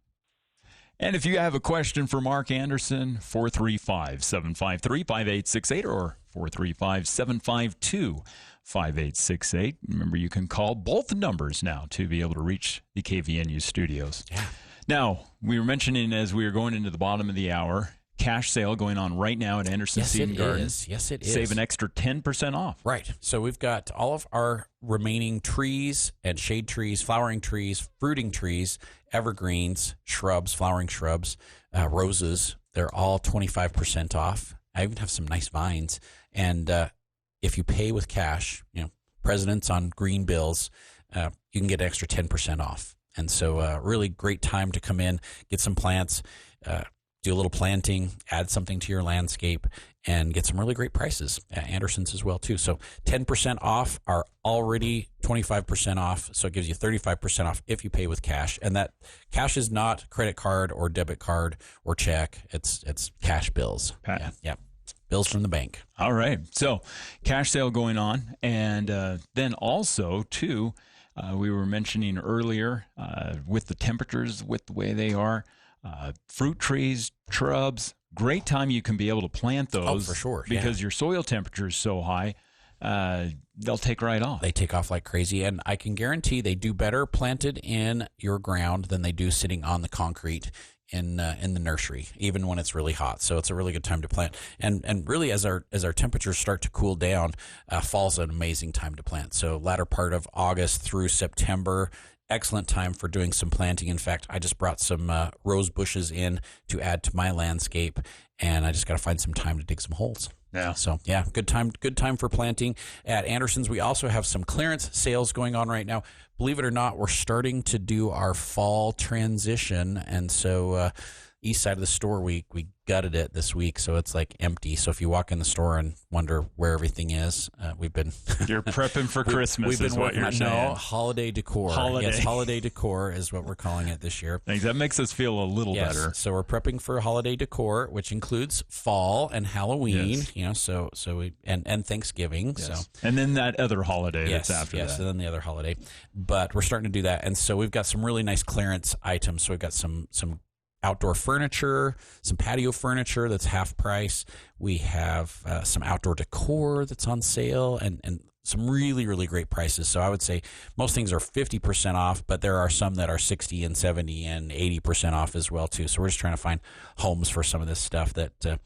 And if you have a question for Mark Anderson, 435-753-5868 or 435-752-5868. Remember, you can call both numbers now to be able to reach the KVNU studios. Yeah. Now, we were mentioning as we were going into the bottom of the hour, cash sale going on right now at Anderson Seed and Garden. Yes, it is. Save an extra 10% off. Right. So we've got all of our remaining trees and shade trees, flowering trees, fruiting trees, evergreens, shrubs, flowering shrubs, roses. They're all 25% off. I even have some nice vines. And if you pay with cash, presidents on green bills, you can get an extra 10% off. And so really great time to come in, get some plants, do a little planting, add something to your landscape, and get some really great prices at Anderson's as well, too. So 10% off are already 25% off, so it gives you 35% off if you pay with cash. And that cash is not credit card or debit card or check. It's cash bills. Yeah. Bills from the bank. All right. So cash sale going on. And then also, too, we were mentioning earlier with the temperatures, with the way they are, fruit trees, shrubs, great time you can be able to plant those. Oh, for sure. Because your soil temperature is so high, they'll take right off. They take off like crazy. And I can guarantee they do better planted in your ground than they do sitting on the concrete in the nursery, even when it's really hot. So it's a really good time to plant. And really, as our temperatures start to cool down, fall's an amazing time to plant. So latter part of August through September, excellent time for doing some planting. In fact, I just brought some rose bushes in to add to my landscape, and I just got to find some time to dig some holes. Yeah. So yeah, good time for planting at Anderson's. We also have some clearance sales going on right now. Believe it or not, we're starting to do our fall transition, and so east side of the store, we gutted it this week, so it's like empty. So if you walk in the store and wonder where everything is, we've been you're prepping for Christmas. We've been is what working you're saying. No, holiday decor. Yes, holiday decor is what we're calling it this year. Thanks. That makes us feel a little better. So we're prepping for holiday decor, which includes fall and Halloween. Yes. You know, so we and Thanksgiving. Yes. So and then that other holiday that's after that. Yes, and then the other holiday. But we're starting to do that, and so we've got some really nice clearance items. So we've got some outdoor furniture, some patio furniture that's half price. We have some outdoor decor that's on sale, and some really, really great prices. So I would say most things are 50% off, but there are some that are 60 and 70 and 80% off as well, too. So we're just trying to find homes for some of this stuff that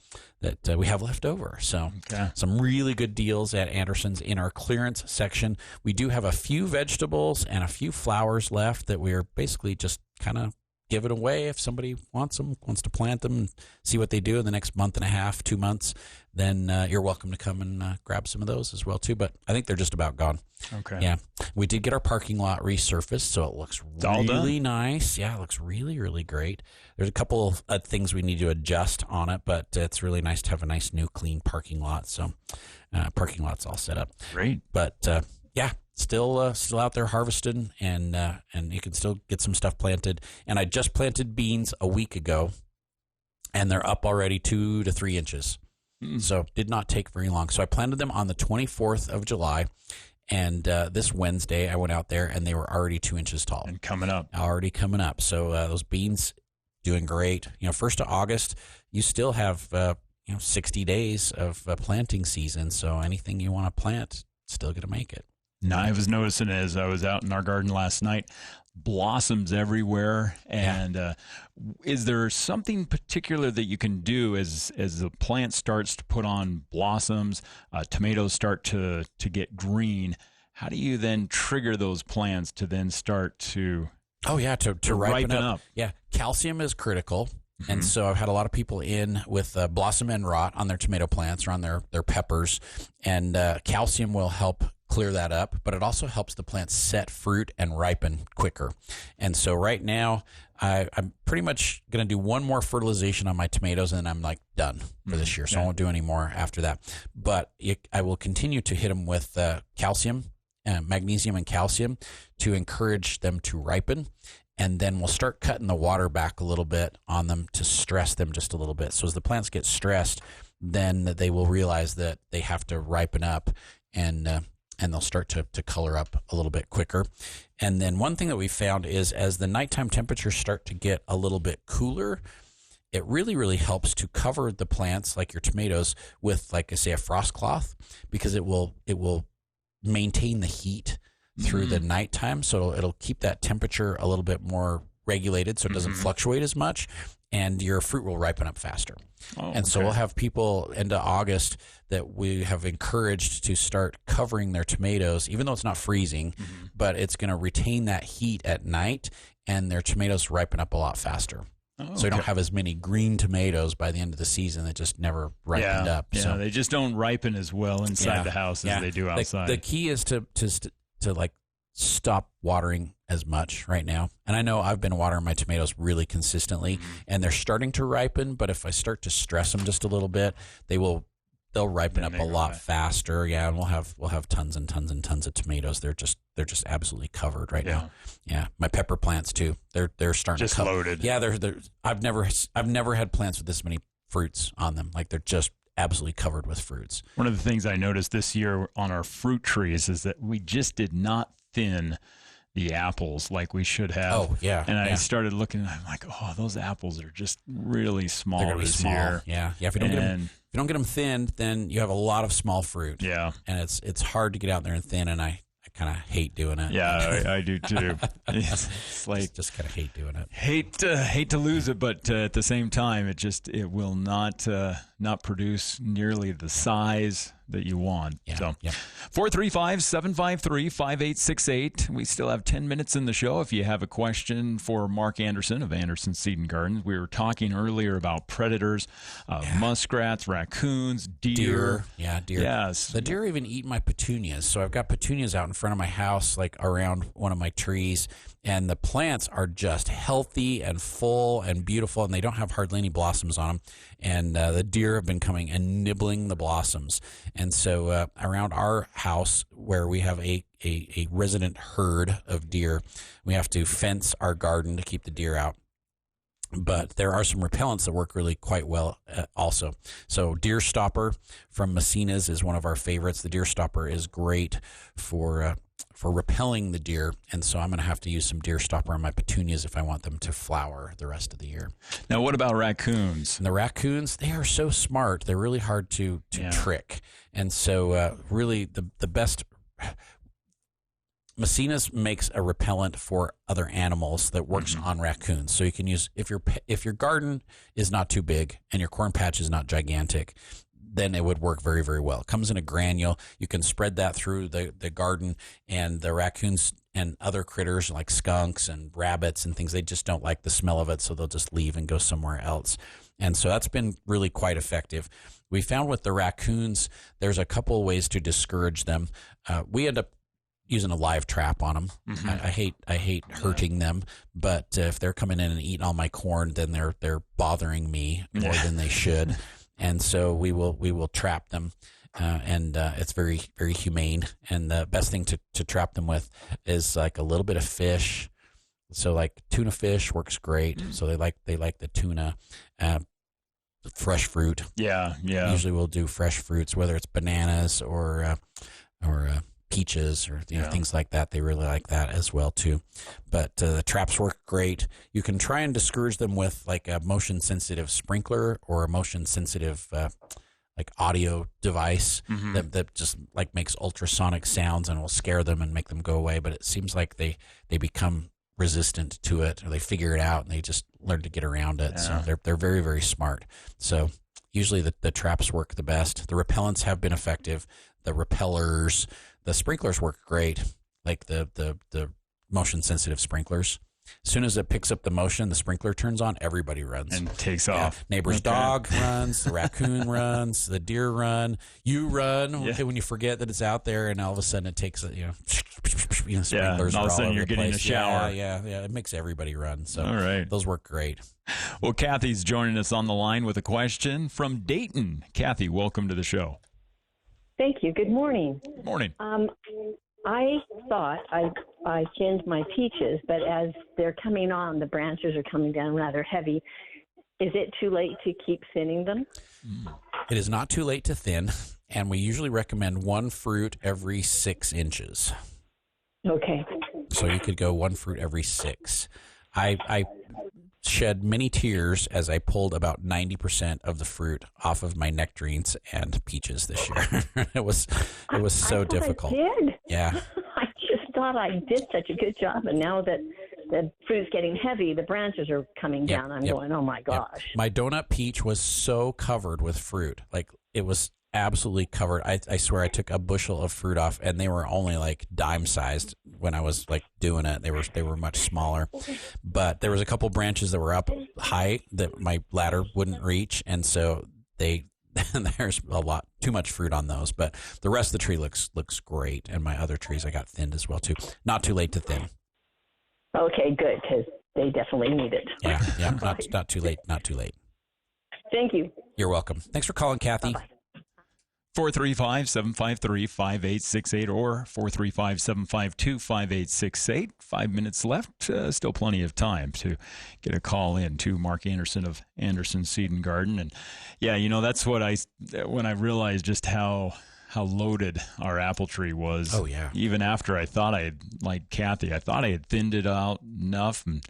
we have left over. So some really good deals at Anderson's in our clearance section. We do have a few vegetables and a few flowers left that we're basically just kind of give it away. If somebody wants to plant them and see what they do in the next month and a half, 2 months, then you're welcome to come and grab some of those as well too. But I think they're just about gone. Okay. Yeah. We did get our parking lot resurfaced, so it looks really nice. Yeah, it looks really, really great. There's a couple of things we need to adjust on it, but it's really nice to have a nice new clean parking lot. So parking lot's all set up. Great. But yeah, still out there harvesting, and you can still get some stuff planted. And I just planted beans a week ago, and they're up already 2 to 3 inches. So did not take very long. So I planted them on the 24th of July, and this Wednesday I went out there, and they were already 2 inches tall. And coming up. Already coming up. So those beans doing great. 1st of August, you still have 60 days of planting season. So anything you want to plant, still going to make it. Now, I was noticing as I was out in our garden last night, blossoms everywhere. And is there something particular that you can do as the plant starts to put on blossoms, tomatoes start to get green? How do you then trigger those plants to then start to to ripen up? Yeah, calcium is critical. And so I've had a lot of people in with blossom end rot on their tomato plants or on their peppers, and calcium will help clear that up, but it also helps the plants set fruit and ripen quicker. And so right now, I'm pretty much going to do one more fertilization on my tomatoes, and then I'm like done for this year. So I won't do any more after that. But I will continue to hit them with calcium, magnesium and calcium to encourage them to ripen. And then we'll start cutting the water back a little bit on them to stress them just a little bit. So as the plants get stressed, then they will realize that they have to ripen up, and they'll start to color up a little bit quicker. And then one thing that we found is as the nighttime temperatures start to get a little bit cooler, it really, really helps to cover the plants, like your tomatoes, with, like I say, a frost cloth, because it will maintain the heat through the nighttime. So it'll keep that temperature a little bit more regulated so it doesn't fluctuate as much, and your fruit will ripen up faster. So we'll have people into August that we have encouraged to start covering their tomatoes, even though it's not freezing, but it's going to retain that heat at night, and their tomatoes ripen up a lot faster. So you don't have as many green tomatoes by the end of the season that just never ripened up. Yeah, so they just don't ripen as well inside the house as they do outside. The key is to like stop watering as much right now. And I know I've been watering my tomatoes really consistently, and they're starting to ripen. But if I start to stress them just a little bit, they'll ripen up a lot faster. Yeah, and we'll have tons and tons and tons of tomatoes. They're just absolutely covered right now. Yeah, my pepper plants too. They're starting just to loaded. Yeah, they're. I've never had plants with this many fruits on them. Like they're just absolutely covered with fruits. One of the things I noticed this year on our fruit trees is that we just did not thin the apples like we should have. Oh, yeah. And I started looking, and I'm like, oh, those apples are just really small They're gonna be this small. year. Yeah. If you don't get them thinned, then you have a lot of small fruit. Yeah. And it's hard to get out there and thin, and I kind of hate doing it. Yeah, I do too. It's like just kind of hate doing it. Hate to lose it, but at the same time, it will not produce nearly the size that you want. Yeah, so, yeah. 435-753-5868. We still have 10 minutes in the show. If you have a question for Mark Anderson of Anderson Seed and Gardens, we were talking earlier about predators, muskrats, raccoons, deer. Yeah, deer. Yes. The deer even eat my petunias. So I've got petunias out in front of my house, like around one of my trees, and the plants are just healthy and full and beautiful, and they don't have hardly any blossoms on them. And the deer have been coming and nibbling the blossoms. And so around our house, where we have a resident herd of deer, we have to fence our garden to keep the deer out. But there are some repellents that work really quite well also. So deer stopper from Messina's is one of our favorites. The deer stopper is great for repelling the deer, and so I'm going to have to use some deer stopper on my petunias if I want them to flower the rest of the year. Now, what about raccoons? And the raccoons, they are so smart. They're really hard to trick. And so really the best... Messina's makes a repellent for other animals that works on raccoons. So you can use, if your garden is not too big and your corn patch is not gigantic, then it would work very, very well. It comes in a granule. You can spread that through the garden, and the raccoons and other critters like skunks and rabbits and things, they just don't like the smell of it, so they'll just leave and go somewhere else. And so that's been really quite effective. We found with the raccoons, there's a couple of ways to discourage them. We end up using a live trap on them. I hate hurting them, but if they're coming in and eating all my corn, then they're bothering me more than they should. And so we will trap them, and it's very, very humane. And the best thing to trap them with is like a little bit of fish. So like tuna fish works great. So they like the tuna. Fresh fruit. Yeah. Usually we'll do fresh fruits, whether it's bananas or peaches or things like that. They really like that as well too. But the traps work great. You can try and discourage them with like a motion sensitive sprinkler or a motion sensitive like audio device that just like makes ultrasonic sounds and will scare them and make them go away. But it seems like they become resistant to it, or they figure it out and they just learn to get around it. So they're very, very smart. So usually the traps work the best. The repellents have been effective. The repellers, the sprinklers work great, like the motion sensitive sprinklers. As soon as it picks up the motion, the sprinkler turns on, everybody runs. And takes off. Neighbor's dog runs, the raccoon runs, the deer run, you run. Okay, when you forget that it's out there, and all of a sudden it takes sprinklers and all of a sudden you're getting place. a shower. Yeah. It makes everybody run. So all right. Those work great. Well, Kathy's joining us on the line with a question from Dayton. Kathy, welcome to the show. Thank you. Good morning. Morning. I thought I thinned my peaches, but as they're coming on, the branches are coming down rather heavy. Is it too late to keep thinning them? It is not too late to thin, and we usually recommend one fruit every 6 inches. Okay. So you could go one fruit every 6. I shed many tears as I pulled about 90% of the fruit off of my nectarines and peaches this year. It was so difficult. I did. Yeah. I just thought I did such a good job, and now that the fruit's getting heavy, the branches are coming down. I'm going, oh my gosh. My donut peach was so covered with fruit. Like, it was absolutely covered. I swear I took a bushel of fruit off, and they were only like dime sized when I was like doing it. They were much smaller, but there was a couple branches that were up high that my ladder wouldn't reach, and so there's a lot too much fruit on those. But the rest of the tree looks great, and my other trees I got thinned as well too. Not too late to thin. Okay, good, because they definitely need it. Yeah, not too late. Not too late. Thank you. You're welcome. Thanks for calling, Kathy. Bye-bye. 435-753-5868 or 435-752-5868. 5 minutes left. Still plenty of time to get a call in to Mark Anderson of Anderson Seed and Garden. And yeah, that's what when I realized just how loaded our apple tree was. Oh, yeah. Even after I thought like Kathy, I thought I had thinned it out enough. And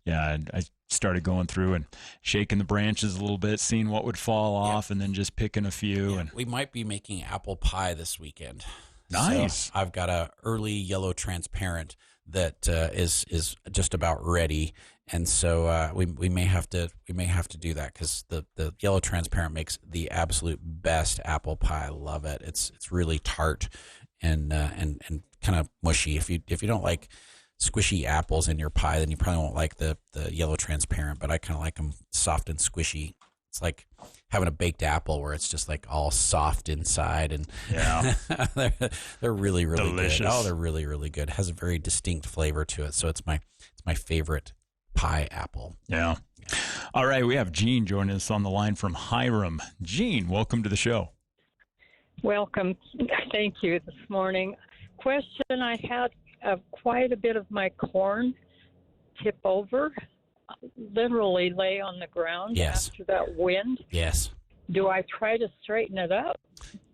yeah, I started going through and shaking the branches a little bit, seeing what would fall off, and then just picking a few. Yeah, and we might be making apple pie this weekend. Nice. So I've got a early yellow transparent that is just about ready, and so we may have to do that because the yellow transparent makes the absolute best apple pie. I love it. It's really tart and kind of mushy. If you don't like squishy apples in your pie, then you probably won't like the yellow transparent, but I kind of like them soft and squishy. It's like having a baked apple where it's just like all soft inside, and yeah, they're really, really delicious. Good. Oh, they're really, really good. It has a very distinct flavor to it. So it's my favorite pie apple. Yeah. All right. We have Gene joining us on the line from Hiram. Gene, welcome to the show. Welcome. Thank you this morning. Question I had, quite a bit of my corn tip over, literally lay on the ground after that wind. Yes. Do I try to straighten it up?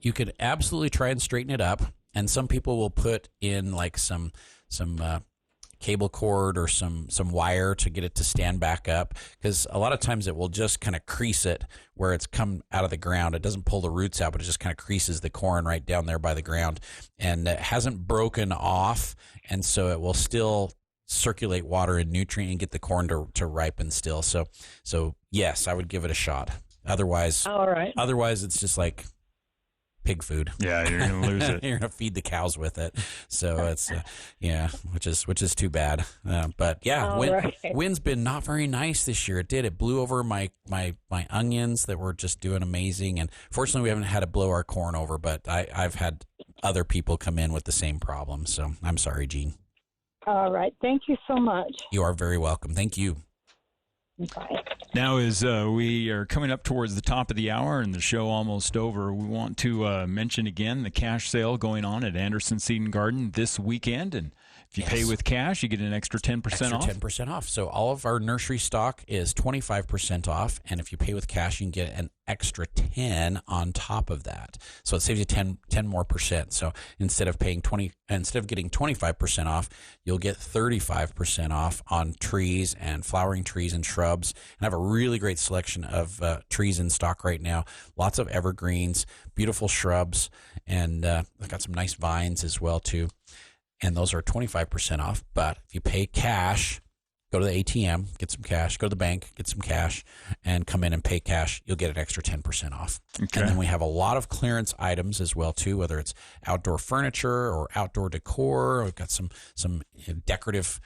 You could absolutely try and straighten it up, and some people will put in like some cable cord or some wire to get it to stand back up, because a lot of times it will just kind of crease it where it's come out of the ground. It doesn't pull the roots out, but it just kind of creases the corn right down there by the ground, and it hasn't broken off, and so it will still circulate water and nutrient and get the corn to ripen still. So yes, I would give it a shot. Otherwise, all right. Otherwise it's just like pig food. Yeah, you're gonna lose it. You're gonna feed the cows with it. So it's which is too bad. But yeah, wind's been not very nice this year. It blew over my onions that were just doing amazing, and fortunately we haven't had to blow our corn over. But I've had other people come in with the same problem. So I'm sorry, Gene. All right. Thank you so much. You are very welcome. Thank you. Bye. Now, as we are coming up towards the top of the hour and the show almost over, we want to mention again the cash sale going on at Anderson Seed and Garden this weekend. And if you pay with cash, you get an extra 10% off. 10% off. So all of our nursery stock is 25% off, and if you pay with cash, you can get an extra 10 on top of that. So it saves you 10 more percent. So instead of getting 25% off, you'll get 35% off on trees and flowering trees and shrubs. And I have a really great selection of trees in stock right now. Lots of evergreens, beautiful shrubs, and I've got some nice vines as well too. And those are 25% off. But if you pay cash, go to the ATM, get some cash, go to the bank, get some cash, and come in and pay cash, you'll get an extra 10% off. Okay. And then we have a lot of clearance items as well, too, whether it's outdoor furniture or outdoor decor. We've got some decorative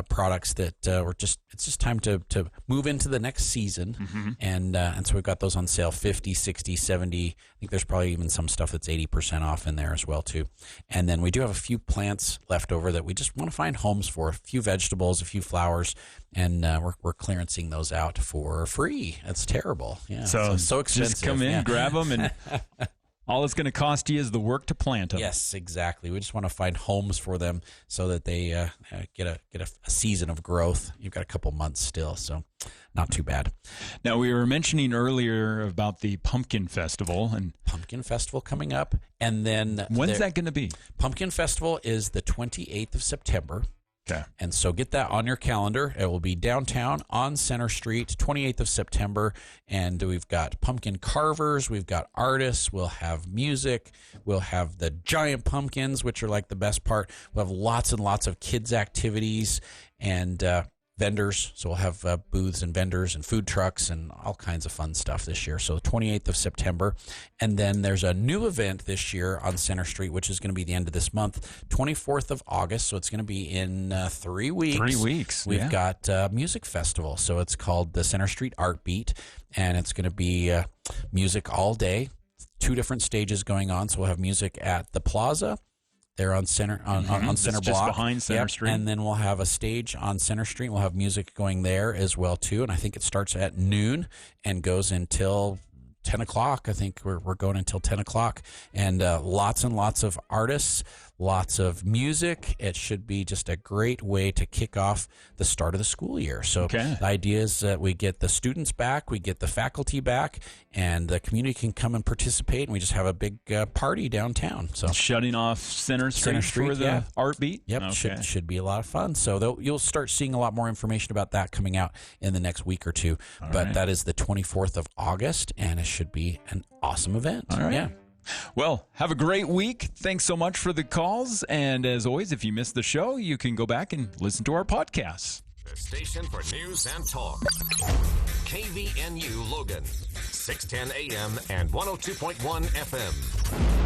products that it's just time to move into the next season. Mm-hmm. And so we've got those on sale, 50, 60, 70. I think there's probably even some stuff that's 80% off in there as well, too. And then we do have a few plants left over that we just want to find homes for, a few vegetables, a few flowers, and we're clearancing those out for free. That's terrible. Yeah, so expensive. Just come in, grab them, and all it's going to cost you is the work to plant them. Yes, exactly. We just want to find homes for them so that they get a season of growth. You've got a couple months still, so not too bad. Now, we were mentioning earlier about the Pumpkin Festival. And Pumpkin Festival coming up. And then when's that going to be? Pumpkin Festival is the 28th of September. Okay. And so get that on your calendar. It will be downtown on Center Street, 28th of September. And we've got pumpkin carvers. We've got artists. We'll have music. We'll have the giant pumpkins, which are like the best part. We'll have lots and lots of kids' activities and vendors. So we'll have booths and vendors and food trucks and all kinds of fun stuff this year. So 28th of September. And then there's a new event this year on Center Street, which is going to be the end of this month, 24th of August. So it's going to be in 3 weeks. 3 weeks. We've got a music festival. So it's called the Center Street Art Beat. And it's going to be music all day. 2 different stages going on. So we'll have music at the Plaza, there on Center on Center It's Block, just behind Center Street. And then we'll have a stage on Center Street. We'll have music going there as well too. And I think it starts at noon and goes until 10 o'clock. I think we're going until 10 o'clock, and lots and lots of artists, lots of music. It should be just a great way to kick off the start of the school year. So the idea is that we get the students back, we get the faculty back, and the community can come and participate, and we just have a big party downtown. So shutting off Center Street for the art beat? Yep, Okay. should be a lot of fun. So you'll start seeing a lot more information about that coming out in the next week or two. But that is the 24th of August, and it should be an awesome event. All right. Yeah. Well, have a great week. Thanks so much for the calls. And as always, if you missed the show, you can go back and listen to our podcasts. The station for news and talk. KVNU Logan, 610 AM and 102.1 FM.